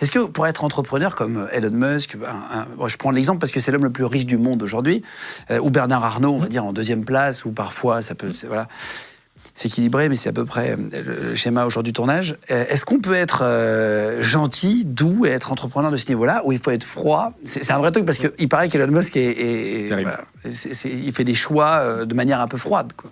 Est-ce que pour être entrepreneur comme Elon Musk, bon, je prends l'exemple parce que c'est l'homme le plus riche du monde aujourd'hui, ou Bernard Arnault, on va dire en deuxième place, ou parfois ça peut, voilà, c'est équilibré, mais c'est à peu près le schéma aujourd'hui du tournage. Est-ce qu'on peut être gentil, doux et être entrepreneur de ce niveau-là, ou il faut être froid? C'est un vrai truc parce qu'il paraît qu'Elon Musk voilà, il fait des choix de manière un peu froide, quoi.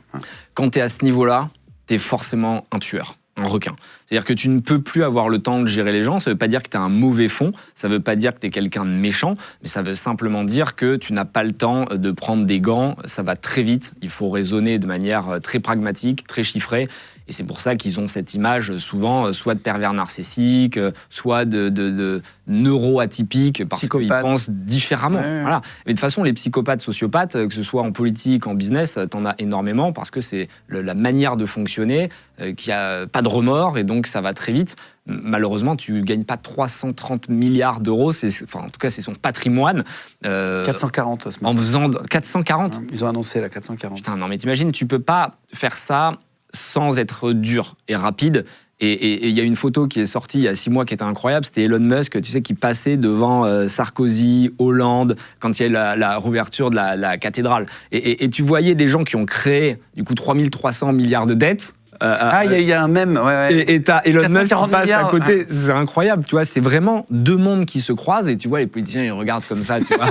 Quand tu es à ce niveau-là, tu es forcément un tueur. Un requin. C'est-à-dire que tu ne peux plus avoir le temps de gérer les gens. Ça ne veut pas dire que tu as un mauvais fond, ça ne veut pas dire que tu es quelqu'un de méchant, mais ça veut simplement dire que tu n'as pas le temps de prendre des gants. Ça va très vite. Il faut raisonner de manière très pragmatique, très chiffrée. Et c'est pour ça qu'ils ont cette image souvent, soit de pervers narcissique, soit de neuro-atypique, parce qu'ils pensent différemment. Ouais. Voilà. Mais de toute façon, les psychopathes, sociopathes, que ce soit en politique, en business, t'en as énormément, parce que c'est la manière de fonctionner, qui a pas de remords, et donc ça va très vite. Malheureusement, tu gagnes pas 330 milliards d'euros, enfin, en tout cas, c'est son patrimoine. 440 ce moment. En faisant 440. Ils ont annoncé la 440. Putain, non, mais t'imagines, tu peux pas faire ça sans être dur et rapide. Et il y a une photo qui est sortie il y a 6 mois qui était incroyable, c'était Elon Musk, tu sais, qui passait devant Sarkozy, Hollande, quand il y a eu la rouverture de la cathédrale. Et tu voyais des gens qui ont créé, du coup, 3300 milliards de dettes. Il y a un mème. Ouais. Et t'as Elon Musk qui passe à côté. C'est incroyable, tu vois. C'est vraiment deux mondes qui se croisent et tu vois, les politiciens, ils regardent comme ça, tu vois.